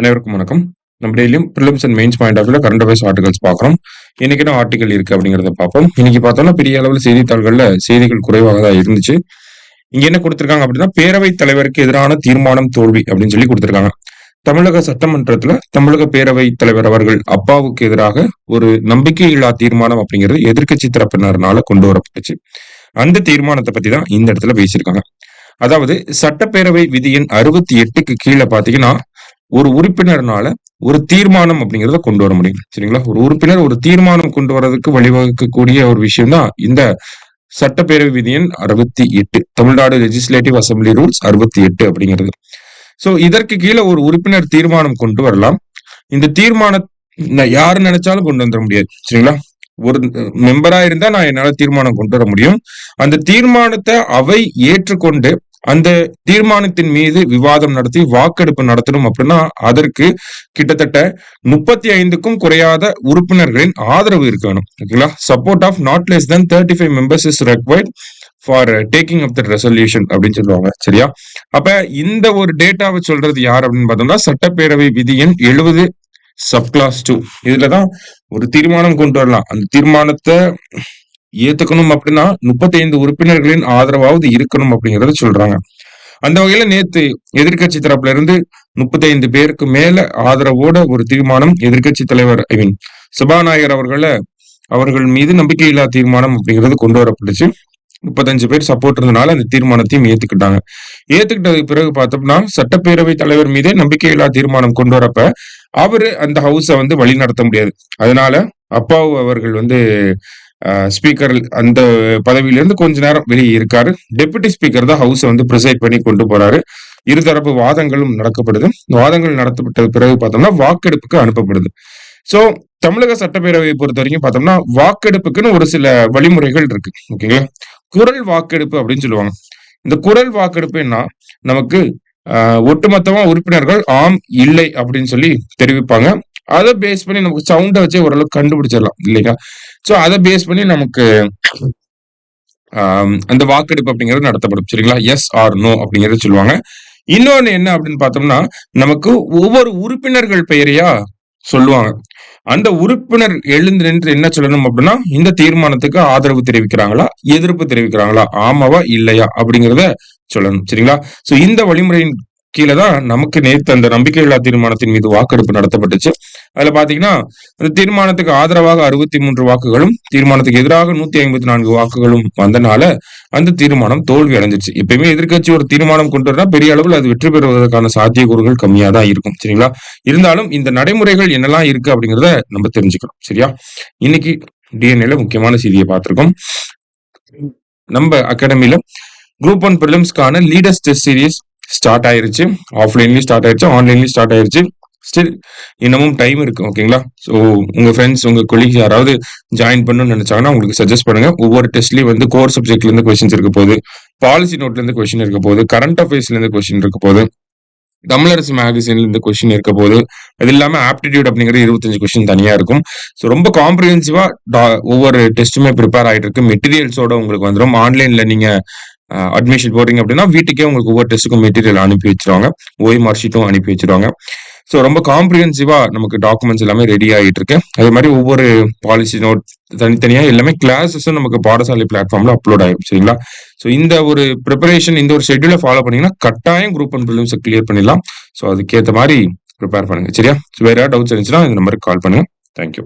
அனைவருக்கும் வணக்கம். நம்ம டெய்லியும் prelims and mains point of வியூல கரண்ட் அஃபேர்ஸ் ஆர்டிகல்ஸ் பார்க்குறோம். இன்னைக்கு என்ன ஆர்டிகல் இருக்கு அப்படிங்கிறத பார்ப்போம். இன்னைக்கு பார்த்தோம்னா பெரிய அளவில் செய்தித்தாள்கள்ல செய்திகள் குறைவாக தான் இருந்துச்சு. இங்க என்ன கொடுத்திருக்காங்க அப்படின்னா, பேரவைத் தலைவருக்கு எதிரான தீர்மானம் தோல்வி அப்படின்னு சொல்லி கொடுத்திருக்காங்க. தமிழக சட்டமன்றத்துல தமிழக பேரவைத் தலைவர் அவர்கள் அப்பாவுக்கு எதிராக ஒரு நம்பிக்கையில்லா தீர்மானம் அப்படிங்கிறது எதிர்க்கட்சி தரப்பினர்னால கொண்டு வரப்பட்டுச்சு. அந்த தீர்மானத்தை பத்தி தான் இந்த இடத்துல பேசியிருக்காங்க. அதாவது சட்டப்பேரவை விதி எண் 68க்கு கீழே பாத்தீங்கன்னா, ஒரு உறுப்பினர்னால ஒரு தீர்மானம் அப்படிங்கிறத கொண்டு வர முடியும். சரிங்களா? ஒரு உறுப்பினர் ஒரு தீர்மானம் கொண்டு வர்றதுக்கு வழிவகுக்கக்கூடிய ஒரு விஷயம் தான் இந்த சட்டப்பேரவை விதி எண் 68, தமிழ்நாடு லெஜிஸ்லேட்டிவ் அசம்பிளி ரூல்ஸ் 68 அப்படிங்கிறது. சோ இதற்கு கீழே ஒரு உறுப்பினர் தீர்மானம் கொண்டு வரலாம். இந்த தீர்மானம் யாரு நினைச்சாலும் கொண்டு வந்துட முடியாது. சரிங்களா? ஒரு மெம்பரா இருந்தா நான் என்னால தீர்மானம் கொண்டு வர முடியும். அந்த தீர்மானத்தை அவை ஏற்றுக்கொண்டு அந்த தீர்மானத்தின் மீது விவாதம் நடத்தி வாக்கெடுப்பு நடத்தணும் அப்படின்னா அதற்கு கிட்டத்தட்ட 35க்கும் குறையாத உறுப்பினர்களின் ஆதரவு இருக்கணும். ஓகேங்களா? Support of not less than 35 members is required for taking up the resolution அப்படின்னு சொல்லுவாங்க. சரியா? அப்ப இந்த ஒரு டேட்டாவை சொல்றது யார் அப்படின்னு பார்த்தோம்னா, சட்டப்பேரவை விதி எண் 70 சப்கிளாஸ் 2. இதுலதான் ஒரு தீர்மானம் கொண்டு வரலாம். அந்த தீர்மானத்தை ஏத்துக்கணும் அப்படின்னா 35 உறுப்பினர்களின் ஆதரவாவது இருக்கணும் அப்படிங்கறத சொல்றாங்க. அந்த வகையில நேத்து எதிர்க்கட்சி தரப்புல இருந்து 35 பேருக்கு மேல ஆதரவோட ஒரு தீர்மானம் எதிர்க்கட்சி தலைவர் சபாநாயகர் அவர்கள் மீது நம்பிக்கையில்லா தீர்மானம் அப்படிங்கிறது கொண்டு வரப்பட்டுச்சு. 35 பேர் சப்போர்ட் இருந்தனால அந்த தீர்மானத்தையும் ஏத்துக்கிட்டாங்க. ஏத்துக்கிட்டதுக்கு பிறகு பார்த்தோம்னா, சட்டப்பேரவை தலைவர் மீதே நம்பிக்கையில்லா தீர்மானம் கொண்டு வரப்ப அவரு அந்த ஹவுஸ வழி நடத்த முடியாது. அதனால அப்பாவு அவர்கள் ஸ்பீக்கர் அந்த பதவியிலிருந்து கொஞ்ச நேரம் வெளியே இருக்காரு. டெபுட்டி ஸ்பீக்கர் தான் ஹவுஸ ப்ரிசைட் பண்ணி கொண்டு போறாரு. இருதரப்பு வாதங்களும் நடக்கப்படுது. வாதங்கள் நடத்தப்பட்ட பிறகு பார்த்தோம்னா வாக்கெடுப்புக்கு அனுப்பப்படுது. சோ தமிழக சட்டப்பேரவையை பொறுத்த வரைக்கும் பார்த்தோம்னா வாக்கெடுப்புக்குன்னு ஒரு சில வழிமுறைகள் இருக்கு. ஓகேங்களா? குரல் வாக்கெடுப்பு அப்படின்னு சொல்லுவாங்க. இந்த குரல் வாக்கெடுப்பு என்ன, நமக்கு ஒட்டுமொத்தமா உறுப்பினர்கள் ஆம் இல்லை அப்படின்னு சொல்லி தெரிவிப்பாங்க. அதை பேஸ் பண்ணி நமக்கு சவுண்டை வச்சு ஓரளவுக்கு கண்டுபிடிச்சிடலாம் இல்லைங்களா? சோ அதை பேஸ் பண்ணி நமக்கு அந்த வாக்கெடுப்பு அப்படிங்கிறது நடத்தப்படும். சரிங்களா? எஸ் ஆர் நோ அப்படிங்கறது சொல்லுவாங்க. இன்னொன்னு என்ன அப்படின்னு பார்த்தோம்னா, நமக்கு ஒவ்வொரு உறுப்பினர்கள் பெயரையா சொல்லுவாங்க. அந்த உறுப்பினர் எழுந்து நின்று என்ன சொல்லணும் அப்படின்னா, இந்த தீர்மானத்துக்கு ஆதரவு தெரிவிக்கிறாங்களா, எதிர்ப்பு தெரிவிக்கிறாங்களா, ஆமாவா இல்லையா அப்படிங்கிறத சொல்லணும். சரிங்களா? சோ இந்த வழிமுறையின் கீழதான் நமக்கு நேற்று அந்த நம்பிக்கையில்லா தீர்மானத்தின் மீது வாக்கெடுப்பு நடத்தப்பட்டுச்சு. அதுல பாத்தீங்கன்னா, அந்த தீர்மானத்துக்கு ஆதரவாக 63 வாக்குகளும் தீர்மானத்துக்கு எதிராக 154 வாக்குகளும் வந்தனால அந்த தீர்மானம் தோல்வி அடைஞ்சிருச்சு. எப்பயுமே எதிர்க்கட்சி ஒரு தீர்மானம் கொண்டு வரா பெரிய அளவில் அது வெற்றி பெறுவதற்கான சாத்தியக்கூறுகள் கம்மியா தான் இருக்கும். சரிங்களா? இருந்தாலும் இந்த நடைமுறைகள் என்னெல்லாம் இருக்கு அப்படிங்கிறத நம்ம தெரிஞ்சுக்கணும். சரியா? இன்னைக்கு டிஎன்ஏல முக்கியமான செய்தியை பார்த்திருக்கோம். நம்ம அகாடமில குரூப் 1 பிரிலிம்ஸ்க்கான லீடர்ஸ் டெஸ்ட் சீரிஸ் ஸ்டார்ட் ஆயிருச்சு. ஆஃப்லைன்லயும் ஸ்டார்ட் ஆயிருச்சு, ஆன்லைன்லயும் ஸ்டார்ட் ஆயிருச்சு. ஸ்டில் இன்னமும் டைம் இருக்கு. ஓகேங்களா? சோ உங்க ஃப்ரெண்ட்ஸ், உங்க கொலீக்ஸ் யாராவது ஜாயின் பண்ணணும்னு நினைச்சாங்கன்னா உங்களுக்கு சஜஸ்ட் பண்ணுங்க. ஒவ்வொரு டெஸ்ட்லயும் கோர் சப்ஜெக்ட்ல இருந்து கொஸ்டின்ஸ் இருக்க போகுது, பாலிசி நோட்ல இருந்து கொஸ்டின் இருக்க போகுது, கரண்ட் அஃபேர்ஸ்ல இருந்து கொஸ்டின் இருக்க போகுது, தமிழரசு மேகசின்ல இருந்து கொஸ்டின் இருக்க போது, அது இல்லாம ஆப்டிடியூட் அப்படிங்கிறது 25 கொஸ்டின் தனியா இருக்கும். ஸோ ரொம்ப காம்ப்ரிஹென்சிவா ஒவ்வொரு டெஸ்ட்டுமே ப்ரிப்பேர் ஆயிட்டு இருக்கு. மெட்டீரியல்ஸோட உங்களுக்கு வந்துடும். ஆன்லைன்ல நீங்க அட்மிஷன் போடுறீங்க அப்படின்னா வீட்டுக்கே உங்களுக்கு ஒவ்வொரு டெஸ்ட்டுக்கும் மெட்டீரியல் அனுப்பி வச்சிருவாங்க, ஓஎம்ஆர் ஷீட்டும் அனுப்பி வச்சிருவாங்க. ஸோ ரொம்ப காம்ப்ரிஹென்சிவா நமக்கு டாக்குமெண்ட்ஸ் எல்லாமே ரெடி ஆகிட்டு இருக்கு. அதே மாதிரி ஒவ்வொரு பாலிசி நோட் தனித்தனியா எல்லாமே கிளாஸஸும் நமக்கு பாடசாலை பிளாட்ஃபார்ம்ல அப்லோட் ஆகும். சரிங்களா? ஸோ இந்த ஒரு ப்ரிப்பரேஷன், இந்த ஒரு ஷெட்யூலை ஃபாலோ பண்ணீங்கன்னா கட்டாயம் குரூப் 1 பிரிலிம்ஸ் கிளியர் பண்ணிடலாம். ஸோ அதுக்கேற்ற மாதிரி ப்ரிப்பேர் பண்ணுங்க. சரியா? வேற ஏதாவது டவுட்ஸ் இருந்துச்சுன்னா இந்த நம்பருக்கு கால் பண்ணுங்க. தேங்க்யூ.